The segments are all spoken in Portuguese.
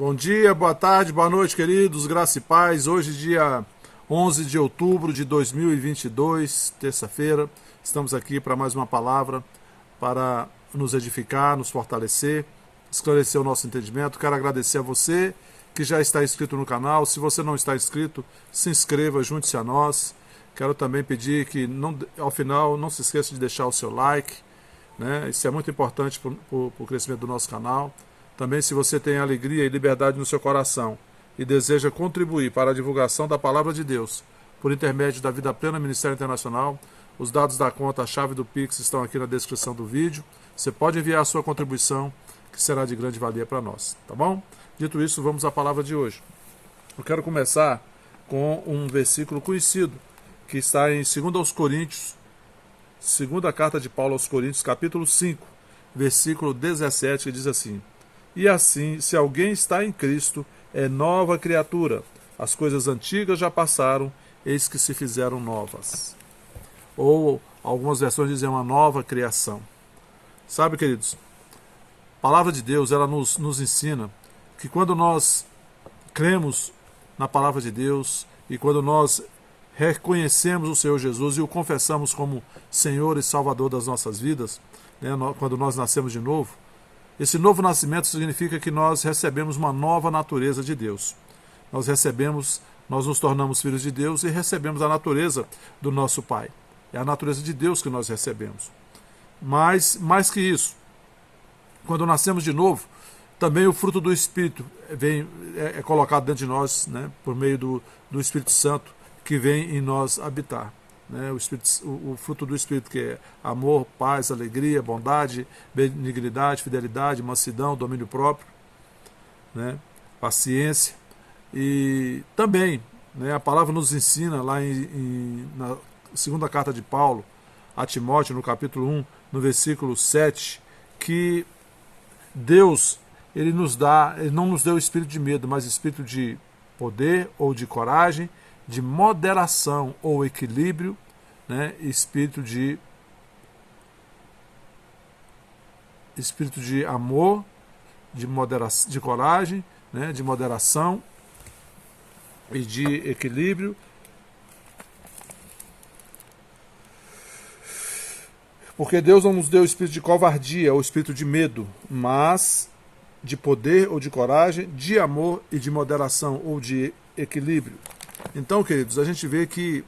Bom dia, boa tarde, boa noite, queridos, graça e paz. Hoje, dia 11 de outubro de 2022, terça-feira, estamos aqui para mais uma palavra para nos edificar, nos fortalecer, esclarecer o nosso entendimento. Quero agradecer a você que já está inscrito no canal. Se você não está inscrito, se inscreva, junte-se a nós. Quero também pedir que, ao final, não se esqueça de deixar o seu like, né? Isso é muito importante para o crescimento do nosso canal. Também, se você tem alegria e liberdade no seu coração e deseja contribuir para a divulgação da Palavra de Deus por intermédio da Vida Plena Ministério Internacional, os dados da conta, a chave do Pix estão aqui na descrição do vídeo. Você pode enviar a sua contribuição, que será de grande valia para nós, tá bom? Dito isso, vamos à palavra de hoje. Eu quero começar com um versículo conhecido, que está em 2 Coríntios, segunda carta de Paulo aos Coríntios, capítulo 5, versículo 17, que diz assim: E assim, se alguém está em Cristo, é nova criatura. As coisas antigas já passaram, eis que se fizeram novas. Ou algumas versões dizem uma nova criação. Sabe, queridos, a palavra de Deus, ela nos ensina que quando nós cremos na palavra de Deus e quando nós reconhecemos o Senhor Jesus e o confessamos como Senhor e Salvador das nossas vidas, né, quando nós nascemos de novo, esse novo nascimento significa que nós recebemos uma nova natureza de Deus. Nós nos tornamos filhos de Deus e recebemos a natureza do nosso Pai. É a natureza de Deus que nós recebemos. Mas, mais que isso, quando nascemos de novo, também o fruto do Espírito é colocado dentro de nós, né, por meio do Espírito Santo, que vem em nós habitar. O fruto do Espírito, que é amor, paz, alegria, bondade, benignidade, fidelidade, mansidão, domínio próprio, né, paciência. E também, né, a palavra nos ensina lá na segunda carta de Paulo a Timóteo, no capítulo 1, no versículo 7, que Deus ele não nos deu espírito de medo, mas espírito de poder ou de coragem, de moderação ou equilíbrio, né? Espírito de amor, de coragem, né? De moderação e de equilíbrio. Porque Deus não nos deu o espírito de covardia ou espírito de medo, mas de poder ou de coragem, de amor e de moderação ou de equilíbrio. Então, queridos, a gente vê que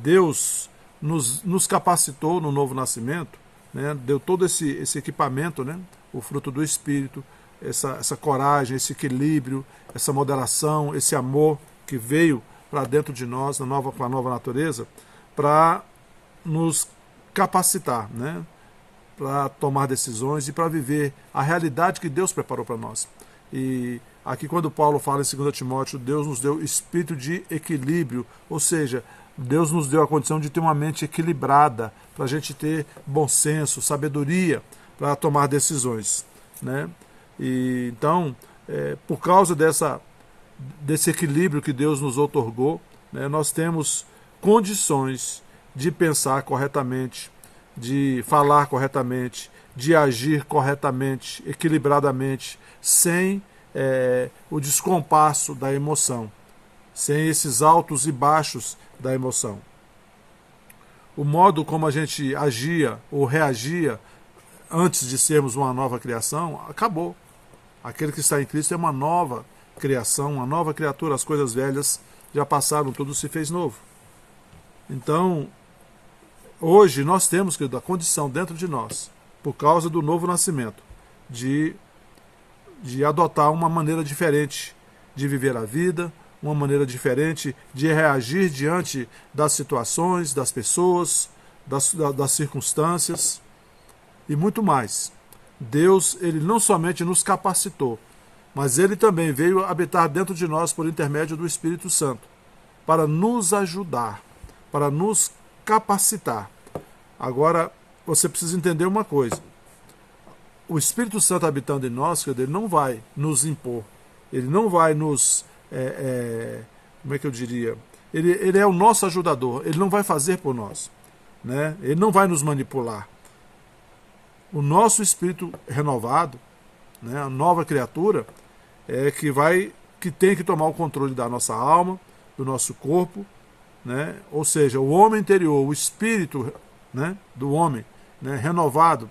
Deus nos capacitou no novo nascimento, né? Deu todo esse equipamento, né? O fruto do Espírito, essa coragem, esse equilíbrio, essa moderação, esse amor que veio para dentro de nós, com a nova natureza, para nos capacitar, né? Para tomar decisões e para viver a realidade que Deus preparou para nós. E aqui, quando Paulo fala em 2 Timóteo, Deus nos deu espírito de equilíbrio, ou seja, Deus nos deu a condição de ter uma mente equilibrada, para a gente ter bom senso, sabedoria para tomar decisões, né? E então, por causa desse equilíbrio que Deus nos outorgou, né, nós temos condições de pensar corretamente, de falar corretamente, de agir corretamente, equilibradamente, sem o descompasso da emoção, sem esses altos e baixos da emoção. O modo como a gente agia ou reagia antes de sermos uma nova criação, acabou. Aquele que está em Cristo é uma nova criação, uma nova criatura. As coisas velhas já passaram, tudo se fez novo. Então, hoje nós temos a condição dentro de nós, por causa do novo nascimento, de adotar uma maneira diferente de viver a vida, uma maneira diferente de reagir diante das situações, das pessoas, das circunstâncias e muito mais. Deus, ele não somente nos capacitou, mas ele também veio habitar dentro de nós por intermédio do Espírito Santo, para nos ajudar, para nos capacitar. Agora, você precisa entender uma coisa. O Espírito Santo habitando em nós, ele não vai nos impor, ele não vai nos... como é que eu diria? Ele é o nosso ajudador, ele não vai fazer por nós, né? Ele não vai nos manipular. O nosso espírito renovado, né, a nova criatura, que tem que tomar o controle da nossa alma, do nosso corpo, né? Ou seja, o homem interior, o espírito, né, do homem, né, renovado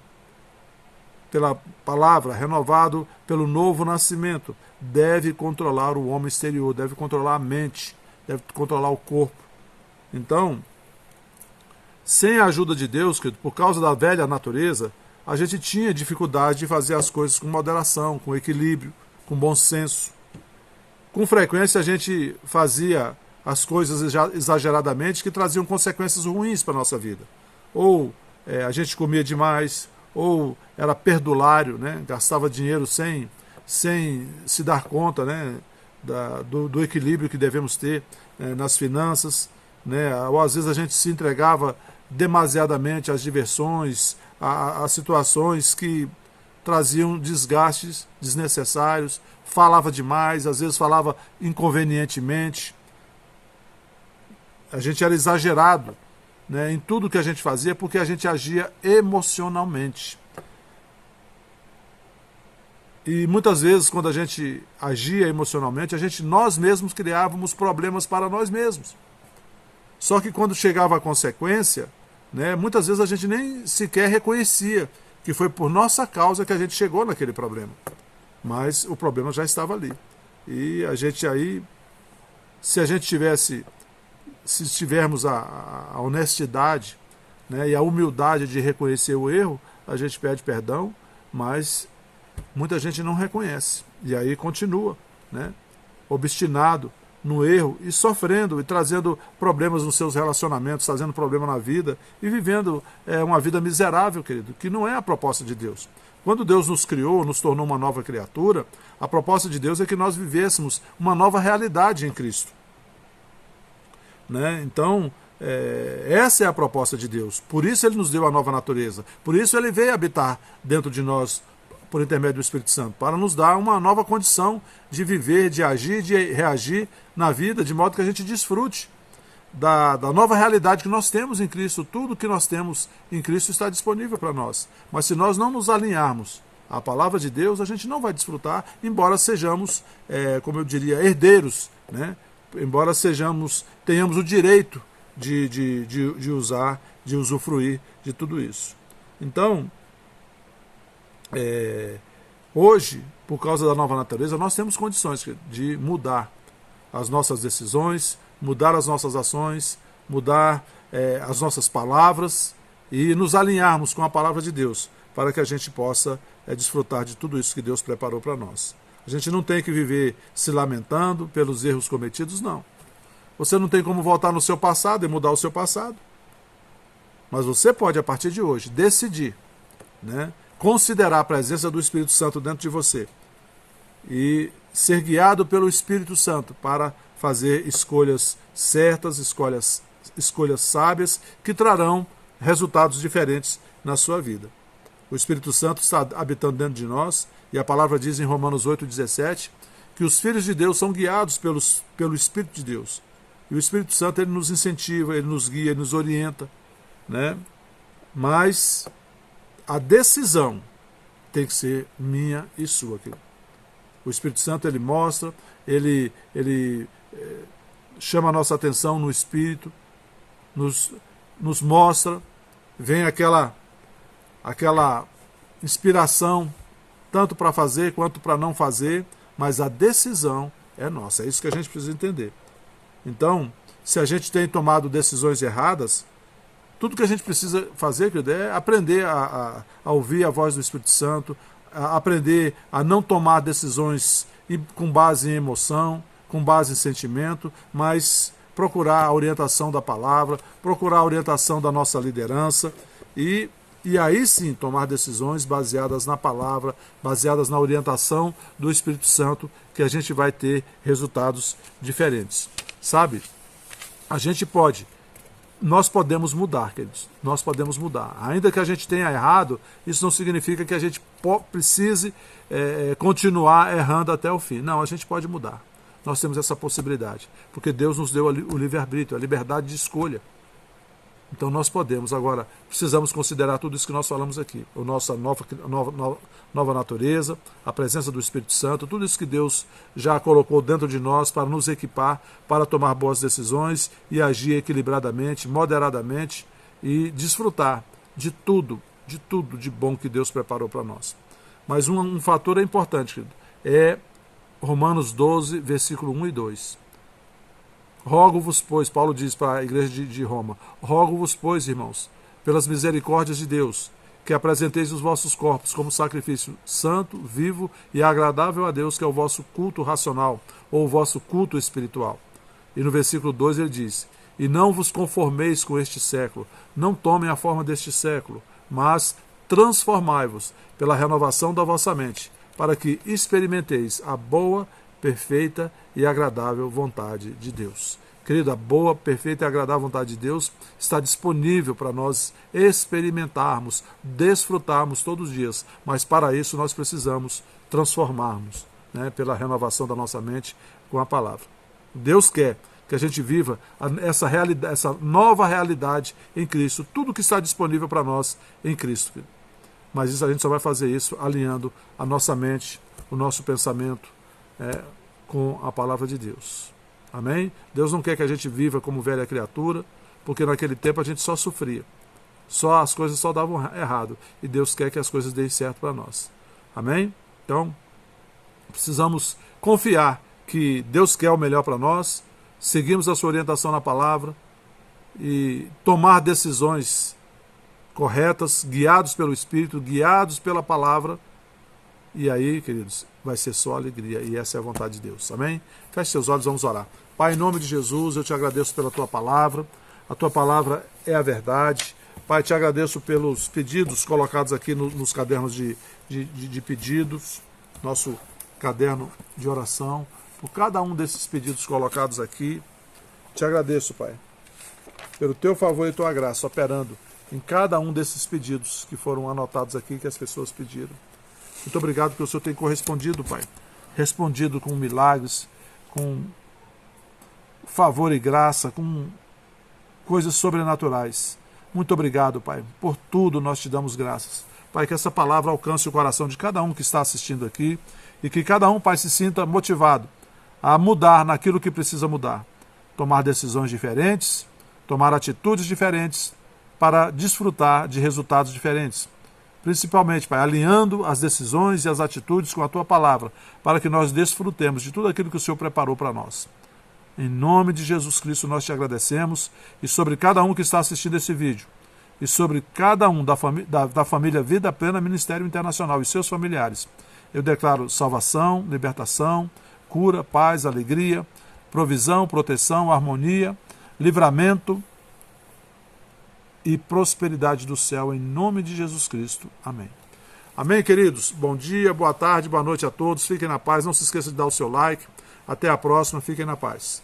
pela palavra, renovado pelo novo nascimento, deve controlar o homem exterior, deve controlar a mente, deve controlar o corpo. Então, sem a ajuda de Deus, por causa da velha natureza, a gente tinha dificuldade de fazer as coisas com moderação, com equilíbrio, com bom senso. Com frequência a gente fazia as coisas exageradamente que traziam consequências ruins para a nossa vida. Ou a gente comia demais, ou era perdulário, né? Gastava dinheiro sem se dar conta, né? do equilíbrio que devemos ter nas finanças, né? Ou às vezes a gente se entregava demasiadamente às diversões, a situações que traziam desgastes desnecessários, falava demais, às vezes falava inconvenientemente. A gente era exagerado, né, em tudo que a gente fazia, porque a gente agia emocionalmente. E muitas vezes, quando a gente agia emocionalmente, nós mesmos criávamos problemas para nós mesmos. Só que quando chegava a consequência, né, muitas vezes a gente nem sequer reconhecia que foi por nossa causa que a gente chegou naquele problema. Mas o problema já estava ali. E a gente aí, se tivermos a honestidade, né, e a humildade de reconhecer o erro, a gente pede perdão, mas muita gente não reconhece. E aí continua, né, obstinado no erro e sofrendo e trazendo problemas nos seus relacionamentos, trazendo problema na vida e vivendo uma vida miserável, querido, que não é a proposta de Deus. Quando Deus nos criou, nos tornou uma nova criatura, a proposta de Deus é que nós vivêssemos uma nova realidade em Cristo. Né? Então, essa é a proposta de Deus. Por isso Ele nos deu a nova natureza. Por isso Ele veio habitar dentro de nós por intermédio do Espírito Santo, para nos dar uma nova condição de viver, de agir, de reagir na vida, de modo que a gente desfrute da nova realidade que nós temos em Cristo. Tudo que nós temos em Cristo está disponível para nós. Mas se nós não nos alinharmos à palavra de Deus, a gente não vai desfrutar, embora sejamos, como eu diria, herdeiros, né? Embora tenhamos o direito de usar, de usufruir de tudo isso. Então, hoje, por causa da nova natureza, nós temos condições de mudar as nossas decisões, mudar as nossas ações, mudar as nossas palavras e nos alinharmos com a palavra de Deus, para que a gente possa desfrutar de tudo isso que Deus preparou para nós. A gente não tem que viver se lamentando pelos erros cometidos, não. Você não tem como voltar no seu passado e mudar o seu passado. Mas você pode, a partir de hoje, decidir, né, considerar a presença do Espírito Santo dentro de você e ser guiado pelo Espírito Santo para fazer escolhas certas, escolhas sábias, que trarão resultados diferentes na sua vida. O Espírito Santo está habitando dentro de nós, e a palavra diz em Romanos 8,17 que os filhos de Deus são guiados pelo Espírito de Deus. E o Espírito Santo, ele nos incentiva, ele nos guia, ele nos orienta, né? Mas a decisão tem que ser minha e sua, querido. O Espírito Santo, ele mostra, ele chama a nossa atenção no Espírito, nos mostra, vem aquela inspiração, tanto para fazer quanto para não fazer, mas a decisão é nossa. É isso que a gente precisa entender. Então, se a gente tem tomado decisões erradas, tudo que a gente precisa fazer, querido, é aprender a ouvir a voz do Espírito Santo, a aprender a não tomar decisões com base em emoção, com base em sentimento, mas procurar a orientação da palavra, procurar a orientação da nossa liderança e aí sim tomar decisões baseadas na palavra, baseadas na orientação do Espírito Santo, que a gente vai ter resultados diferentes. Sabe? Nós podemos mudar, queridos. Nós podemos mudar. Ainda que a gente tenha errado, isso não significa que a gente precise continuar errando até o fim. Não, a gente pode mudar. Nós temos essa possibilidade. Porque Deus nos deu o livre-arbítrio, a liberdade de escolha. Então nós podemos, agora, precisamos considerar tudo isso que nós falamos aqui. A nossa nova natureza, a presença do Espírito Santo, tudo isso que Deus já colocou dentro de nós para nos equipar, para tomar boas decisões e agir equilibradamente, moderadamente e desfrutar de tudo de bom que Deus preparou para nós. Mas um fator é importante, querido, é Romanos 12, versículo 1 e 2. Rogo-vos, pois, Paulo diz para a igreja de Roma, rogo-vos, pois, irmãos, pelas misericórdias de Deus, que apresenteis os vossos corpos como sacrifício santo, vivo e agradável a Deus, que é o vosso culto racional, ou o vosso culto espiritual. E no versículo 2 ele diz, e não vos conformeis com este século, não tomem a forma deste século, mas transformai-vos pela renovação da vossa mente, para que experimenteis a boa, perfeita e agradável vontade de Deus. Querido, a boa, perfeita e agradável vontade de Deus está disponível para nós experimentarmos, desfrutarmos todos os dias, mas para isso nós precisamos transformarmos, né, pela renovação da nossa mente com a palavra. Deus quer que a gente viva essa nova realidade em Cristo, tudo que está disponível para nós em Cristo. Querido. Mas isso a gente só vai fazer isso alinhando a nossa mente, o nosso pensamento, com a palavra de Deus. Amém? Deus não quer que a gente viva como velha criatura, porque naquele tempo a gente só sofria. As coisas só davam errado. E Deus quer que as coisas deem certo para nós. Amém? Então, precisamos confiar que Deus quer o melhor para nós, seguirmos a sua orientação na palavra e tomar decisões corretas, guiados pelo Espírito, guiados pela palavra. E aí, queridos, vai ser só alegria. E essa é a vontade de Deus. Amém? Feche seus olhos, vamos orar. Pai, em nome de Jesus, eu te agradeço pela tua palavra. A tua palavra é a verdade. Pai, te agradeço pelos pedidos colocados aqui nos cadernos de pedidos, nosso caderno de oração, por cada um desses pedidos colocados aqui. Te agradeço, Pai, pelo teu favor e tua graça, operando em cada um desses pedidos que foram anotados aqui, que as pessoas pediram. Muito obrigado porque o Senhor tem correspondido, Pai. Respondido com milagres, com favor e graça, com coisas sobrenaturais. Muito obrigado, Pai. Por tudo nós te damos graças. Pai, que essa palavra alcance o coração de cada um que está assistindo aqui e que cada um, Pai, se sinta motivado a mudar naquilo que precisa mudar. Tomar decisões diferentes, tomar atitudes diferentes para desfrutar de resultados diferentes. Principalmente, Pai, alinhando as decisões e as atitudes com a Tua palavra, para que nós desfrutemos de tudo aquilo que o Senhor preparou para nós. Em nome de Jesus Cristo nós te agradecemos, e sobre cada um que está assistindo esse vídeo, e sobre cada um da família Vida Plena Ministério Internacional e seus familiares, eu declaro salvação, libertação, cura, paz, alegria, provisão, proteção, harmonia, livramento e prosperidade do céu, em nome de Jesus Cristo. Amém. Amém, queridos? Bom dia, boa tarde, boa noite a todos. Fiquem na paz. Não se esqueça de dar o seu like. Até a próxima. Fiquem na paz.